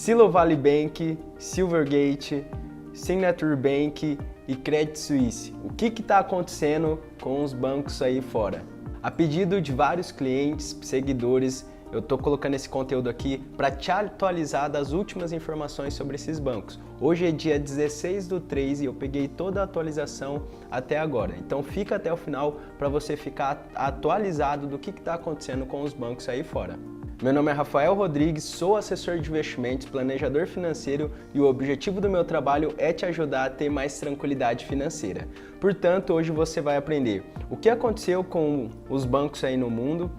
Silicon Valley Bank, Silvergate, Signature Bank e Credit Suisse. O que está acontecendo com os bancos aí fora? A pedido de vários clientes, seguidores, eu estou colocando esse conteúdo aqui para te atualizar das últimas informações sobre esses bancos. Hoje é dia 16/3 e eu peguei toda a atualização até agora. Então fica até o final para você ficar atualizado do que está acontecendo com os bancos aí fora. Meu nome é Rafael Rodrigues, sou assessor de investimentos, planejador financeiro e o objetivo do meu trabalho é te ajudar a ter mais tranquilidade financeira. Portanto, hoje você vai aprender o que aconteceu com os bancos aí no mundo,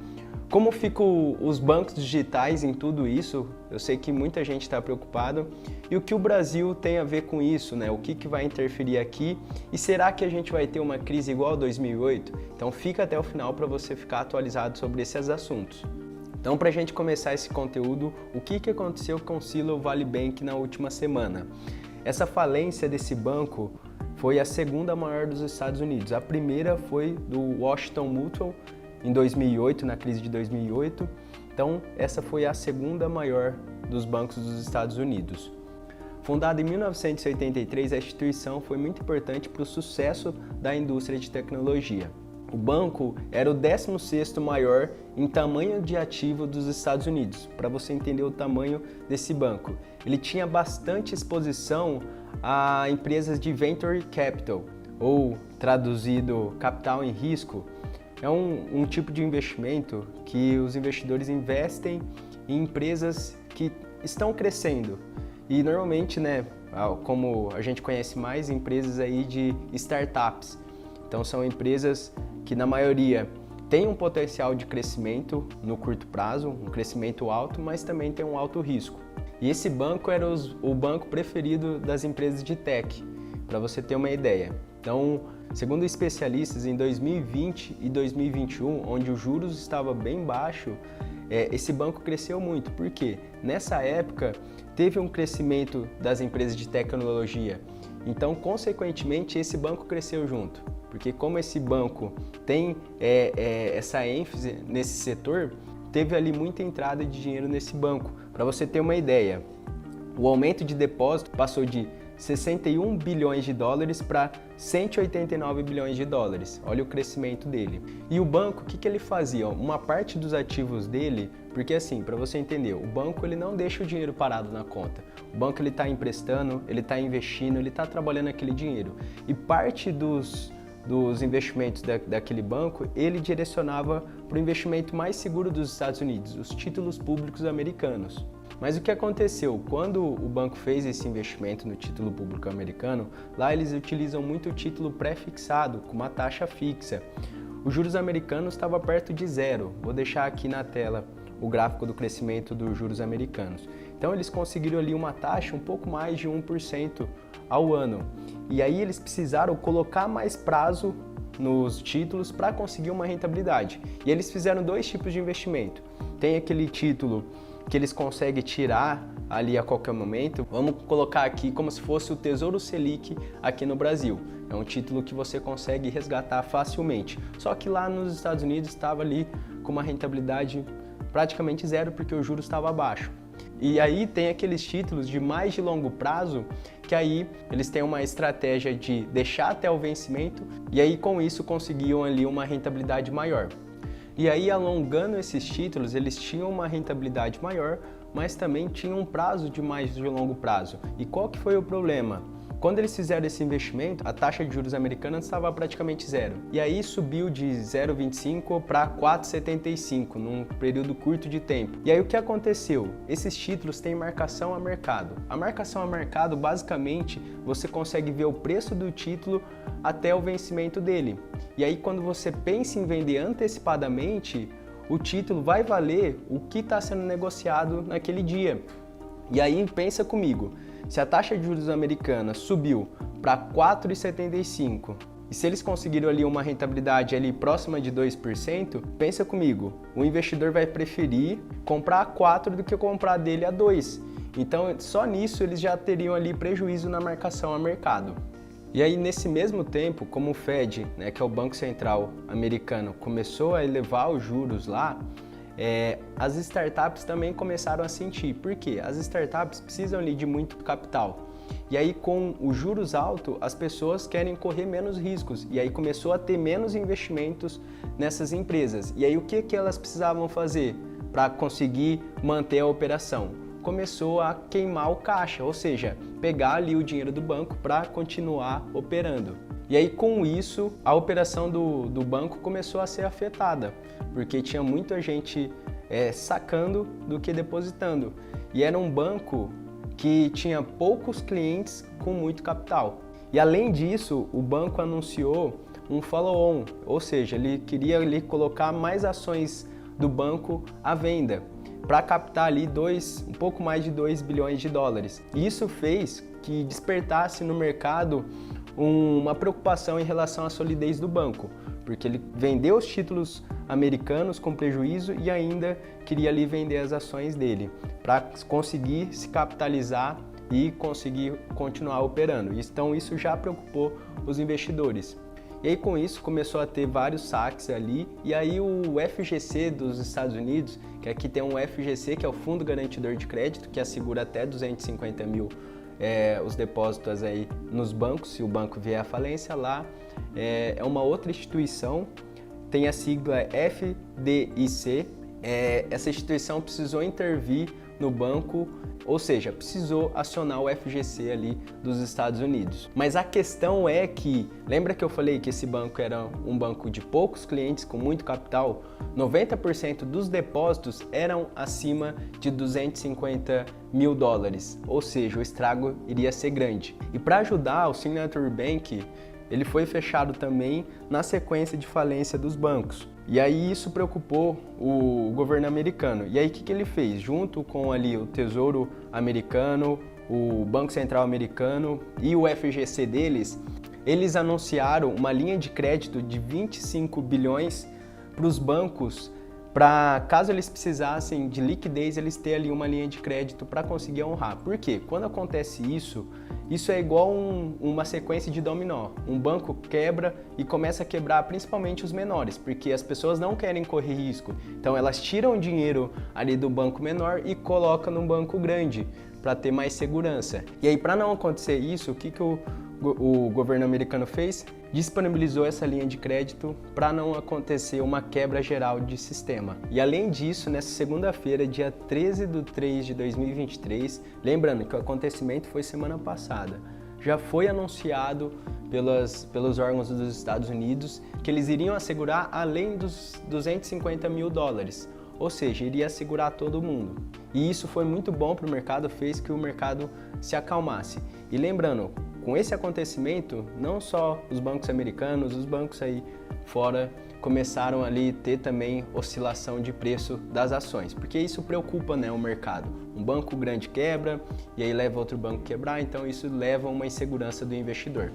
como ficam os bancos digitais em tudo isso, eu sei que muita gente está preocupado, e o que o Brasil tem a ver com isso, né? O que vai interferir aqui e será que a gente vai ter uma crise igual a 2008? Então fica até o final para você ficar atualizado sobre esses assuntos. Então, para a gente começar esse conteúdo, o que aconteceu com o Silicon Valley Bank na última semana? Essa falência desse banco foi a segunda maior dos Estados Unidos. A primeira foi do Washington Mutual, em 2008, na crise de 2008. Então, essa foi a segunda maior dos bancos dos Estados Unidos. Fundada em 1983, a instituição foi muito importante para o sucesso da indústria de tecnologia. O banco era o 16º maior em tamanho de ativo dos Estados Unidos, para você entender o tamanho desse banco. Ele tinha bastante exposição a empresas de venture capital, ou traduzido capital em risco. É um tipo de investimento que os investidores investem em empresas que estão crescendo. E normalmente, né, como a gente conhece mais, empresas aí de startups. Então são empresas que na maioria têm um potencial de crescimento no curto prazo, um crescimento alto, mas também tem um alto risco. E esse banco era o banco preferido das empresas de tech, para você ter uma ideia. Então, segundo especialistas, em 2020 e 2021, onde os juros estavam bem baixos, esse banco cresceu muito. Por quê? Nessa época, teve um crescimento das empresas de tecnologia. Então, consequentemente, esse banco cresceu junto. Porque como esse banco tem essa ênfase nesse setor, teve ali muita entrada de dinheiro nesse banco. Para você ter uma ideia, o aumento de depósito passou de 61 bilhões de dólares para 189 bilhões de dólares. Olha o crescimento dele. E o banco, o que ele fazia? Uma parte dos ativos dele, porque assim, para você entender, o banco ele não deixa o dinheiro parado na conta. O banco ele está emprestando, ele está investindo, ele está trabalhando aquele dinheiro. E parte dos investimentos daquele banco, ele direcionava para o investimento mais seguro dos Estados Unidos, os títulos públicos americanos. Mas o que aconteceu? Quando o banco fez esse investimento no título público americano, lá eles utilizam muito o título pré-fixado, com uma taxa fixa. Os juros americanos estavam perto de zero. Vou deixar aqui na tela o gráfico do crescimento dos juros americanos. Então eles conseguiram ali uma taxa um pouco mais de 1% ao ano. E aí eles precisaram colocar mais prazo nos títulos para conseguir uma rentabilidade. E eles fizeram dois tipos de investimento. Tem aquele título que eles conseguem tirar ali a qualquer momento. Vamos colocar aqui como se fosse o Tesouro Selic aqui no Brasil. É um título que você consegue resgatar facilmente. Só que lá nos Estados Unidos estava ali com uma rentabilidade praticamente zero porque o juros estava baixo. E aí tem aqueles títulos de mais de longo prazo que aí eles têm uma estratégia de deixar até o vencimento e aí com isso conseguiam ali uma rentabilidade maior. E aí alongando esses títulos eles tinham uma rentabilidade maior, mas também tinham um prazo de mais de longo prazo. E qual que foi o problema? Quando eles fizeram esse investimento, a taxa de juros americana estava praticamente zero. E aí subiu de 0,25 para 4,75 num período curto de tempo. E aí o que aconteceu? Esses títulos têm marcação a mercado. A marcação a mercado, basicamente, você consegue ver o preço do título até o vencimento dele. E aí quando você pensa em vender antecipadamente, o título vai valer o que está sendo negociado naquele dia. E aí pensa comigo, se a taxa de juros americana subiu para 4,75 e se eles conseguiram ali uma rentabilidade ali próxima de 2%, pensa comigo, o investidor vai preferir comprar a 4 do que comprar dele a 2. Então só nisso eles já teriam ali prejuízo na marcação a mercado. E aí nesse mesmo tempo, como o Fed, que é o Banco Central americano, começou a elevar os juros lá, as startups também começaram a sentir. Por quê? As startups precisam ali de muito capital. E aí, com os juros altos, as pessoas querem correr menos riscos. E aí começou a ter menos investimentos nessas empresas. E aí, o que elas precisavam fazer para conseguir manter a operação? Começou a queimar o caixa, ou seja, pegar ali o dinheiro do banco para continuar operando. E aí, com isso, a operação do banco começou a ser afetada, porque tinha muita gente sacando do que depositando. E era um banco que tinha poucos clientes com muito capital. E além disso, o banco anunciou um follow-on, ou seja, ele queria ali colocar mais ações do banco à venda para captar ali um pouco mais de 2 bilhões de dólares. E isso fez que despertasse no mercado uma preocupação em relação à solidez do banco, porque ele vendeu os títulos americanos com prejuízo e ainda queria ali vender as ações dele para conseguir se capitalizar e conseguir continuar operando. Então isso já preocupou os investidores. E aí com isso começou a ter vários saques ali, e aí o FGC dos Estados Unidos, que aqui tem um FGC, que é o Fundo Garantidor de Crédito, que assegura até 250 mil os depósitos aí nos bancos, se o banco vier à falência lá, é uma outra instituição, tem a sigla FDIC, essa instituição precisou intervir no banco, ou seja, precisou acionar o FGC ali dos Estados Unidos. Mas a questão é que, lembra que eu falei que esse banco era um banco de poucos clientes com muito capital? 90% dos depósitos eram acima de 250 mil dólares, ou seja, o estrago iria ser grande. E para ajudar, o Signature Bank ele foi fechado também na sequência de falência dos bancos. E aí isso preocupou o governo americano. E aí o que ele fez? Junto com ali o Tesouro americano, o Banco Central americano e o FGC deles, eles anunciaram uma linha de crédito de 25 bilhões para os bancos, para caso eles precisassem de liquidez, eles terem ali uma linha de crédito para conseguir honrar. Por quê? Quando acontece isso é igual uma sequência de dominó. Um banco quebra e começa a quebrar principalmente os menores, porque as pessoas não querem correr risco. Então elas tiram dinheiro ali do banco menor e colocam no banco grande para ter mais segurança. E aí, para não acontecer isso, o que o governo americano fez? Disponibilizou essa linha de crédito para não acontecer uma quebra geral de sistema. E além disso, nessa segunda-feira, dia 13/3/2023, lembrando que o acontecimento foi semana passada, já foi anunciado pelos órgãos dos Estados Unidos que eles iriam assegurar além dos 250 mil dólares, ou seja, iria assegurar todo mundo. E isso foi muito bom para o mercado, fez que o mercado se acalmasse. E lembrando, com esse acontecimento, não só os bancos americanos, os bancos aí fora começaram ali ter também oscilação de preço das ações, porque isso preocupa, né, o mercado. Um banco grande quebra e aí leva outro banco a quebrar, então isso leva a uma insegurança do investidor.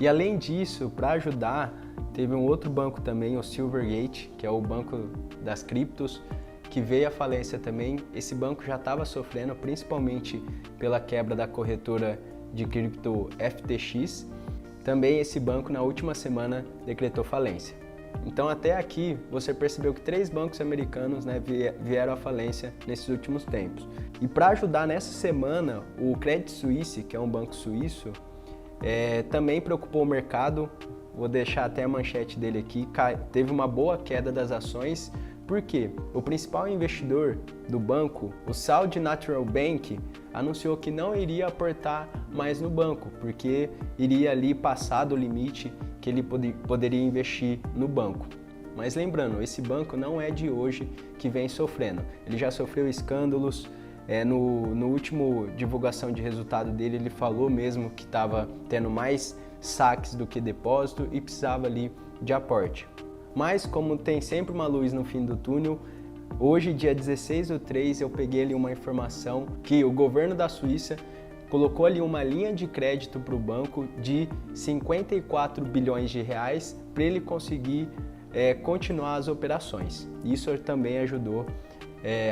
E além disso, para ajudar, teve um outro banco também, o Silvergate, que é o banco das criptos, que veio à falência também. Esse banco já estava sofrendo, principalmente pela quebra da corretora de cripto FTX. Também esse banco na última semana decretou falência. Então até aqui você percebeu que 3 bancos americanos, né, vieram à falência nesses últimos tempos. E para ajudar nessa semana, o Credit Suisse, que é um banco suíço, também preocupou o mercado. Vou deixar até a manchete dele aqui, teve uma boa queda das ações. Por quê? O principal investidor do banco, o Saudi National Bank, anunciou que não iria aportar mais no banco, porque iria ali passar do limite que ele poderia investir no banco. Mas lembrando, esse banco não é de hoje que vem sofrendo. Ele já sofreu escândalos. No último divulgação de resultado dele, ele falou mesmo que estava tendo mais saques do que depósito e precisava ali de aporte. Mas como tem sempre uma luz no fim do túnel, hoje, dia 16/3, eu peguei ali uma informação que o governo da Suíça colocou ali uma linha de crédito para o banco de 54 bilhões de reais para ele conseguir continuar as operações. Isso também ajudou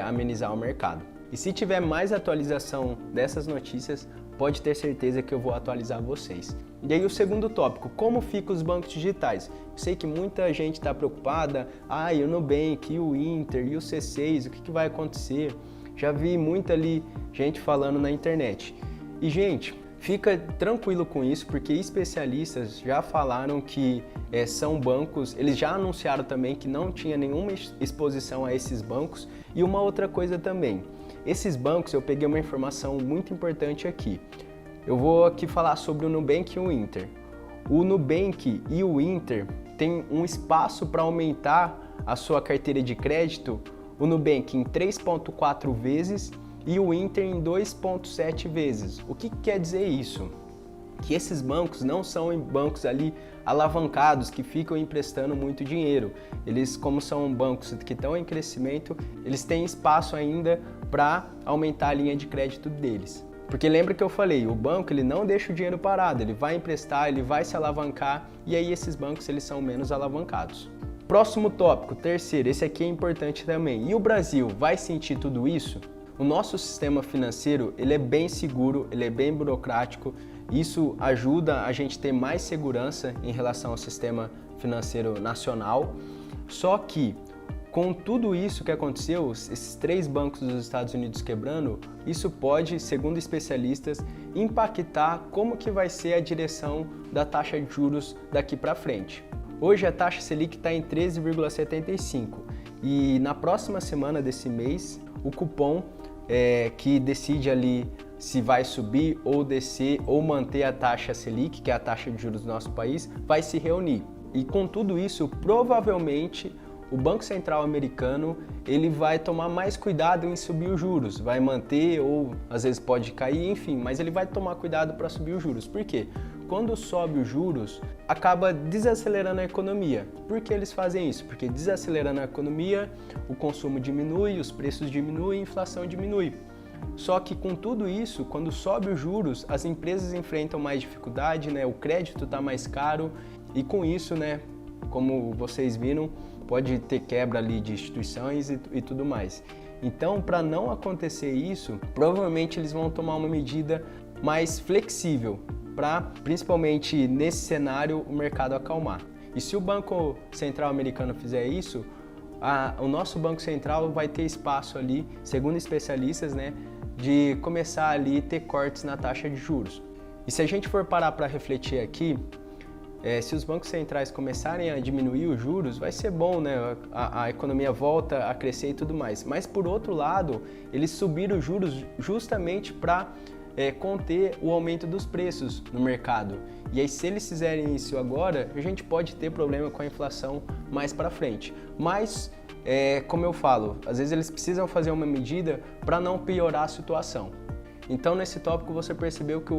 a amenizar o mercado. E se tiver mais atualização dessas notícias, pode ter certeza que eu vou atualizar vocês. E aí o segundo tópico, como ficam os bancos digitais? Eu sei que muita gente está preocupada, e o Nubank, e o Inter, e o C6, o que vai acontecer? Já vi muita gente falando na internet. E gente, fica tranquilo com isso, porque especialistas já falaram que são bancos, eles já anunciaram também que não tinha nenhuma exposição a esses bancos. E uma outra coisa também, esses bancos, eu peguei uma informação muito importante aqui. Eu vou aqui falar sobre o Nubank e o Inter. O Nubank e o Inter têm um espaço para aumentar a sua carteira de crédito, o Nubank em 3,4 vezes e o Inter em 2,7 vezes. O que quer dizer isso? Que esses bancos não são bancos alavancados que ficam emprestando muito dinheiro. Eles, como são bancos que estão em crescimento, eles têm espaço ainda para aumentar a linha de crédito deles. Porque lembra que eu falei, o banco ele não deixa o dinheiro parado, ele vai emprestar, ele vai se alavancar e aí esses bancos eles são menos alavancados. Próximo tópico, terceiro, esse aqui é importante também. E o Brasil vai sentir tudo isso? O nosso sistema financeiro ele é bem seguro, ele é bem burocrático. Isso ajuda a gente ter mais segurança em relação ao sistema financeiro nacional. Só que com tudo isso que aconteceu, esses 3 bancos dos Estados Unidos quebrando, isso pode, segundo especialistas, impactar como que vai ser a direção da taxa de juros daqui para frente. Hoje a taxa Selic está em 13,75 e na próxima semana desse mês, o cupom que decide se vai subir ou descer ou manter a taxa Selic, que é a taxa de juros do nosso país, vai se reunir. E com tudo isso, provavelmente o Banco Central americano ele vai tomar mais cuidado em subir os juros, vai manter ou às vezes pode cair, enfim, mas ele vai tomar cuidado para subir os juros. Por quê? Quando sobe os juros, acaba desacelerando a economia. Por que eles fazem isso? Porque desacelerando a economia, o consumo diminui, os preços diminuem, a inflação diminui. Só que com tudo isso, quando sobe os juros, as empresas enfrentam mais dificuldade, o crédito está mais caro e com isso, como vocês viram, pode ter quebra de instituições e tudo mais. Então, para não acontecer isso, provavelmente eles vão tomar uma medida mais flexível para, principalmente nesse cenário, o mercado acalmar. E se o Banco Central americano fizer isso, o nosso Banco Central vai ter espaço segundo especialistas, de começar a ter cortes na taxa de juros. E se a gente for parar para refletir aqui, se os bancos centrais começarem a diminuir os juros, vai ser bom, a economia volta a crescer e tudo mais. Mas, por outro lado, eles subiram os juros justamente para conter o aumento dos preços no mercado. E aí, se eles fizerem isso agora, a gente pode ter problema com a inflação mais para frente. Mas, como eu falo, às vezes eles precisam fazer uma medida para não piorar a situação. Então, nesse tópico, você percebeu que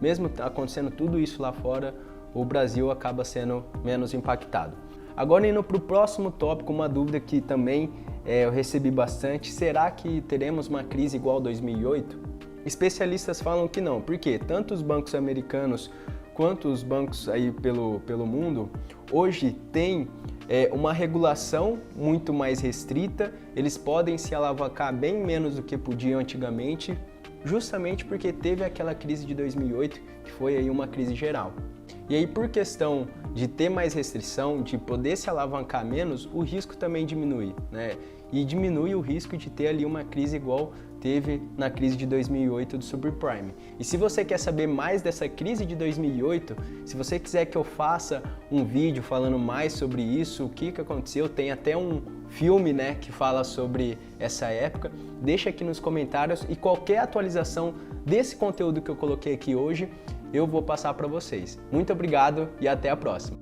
mesmo acontecendo tudo isso lá fora, o Brasil acaba sendo menos impactado. Agora indo para o próximo tópico, uma dúvida que também eu recebi bastante, será que teremos uma crise igual a 2008? Especialistas falam que não, porque tanto os bancos americanos quanto os bancos pelo mundo, hoje têm uma regulação muito mais restrita, eles podem se alavancar bem menos do que podiam antigamente, justamente porque teve aquela crise de 2008, que foi uma crise geral. E aí, por questão de ter mais restrição, de poder se alavancar menos, o risco também diminui, E diminui o risco de ter uma crise igual teve na crise de 2008 do subprime. E se você quer saber mais dessa crise de 2008, se você quiser que eu faça um vídeo falando mais sobre isso, o que aconteceu, tem até um filme, que fala sobre essa época, deixa aqui nos comentários e qualquer atualização desse conteúdo que eu coloquei aqui hoje, eu vou passar para vocês. Muito obrigado e até a próxima!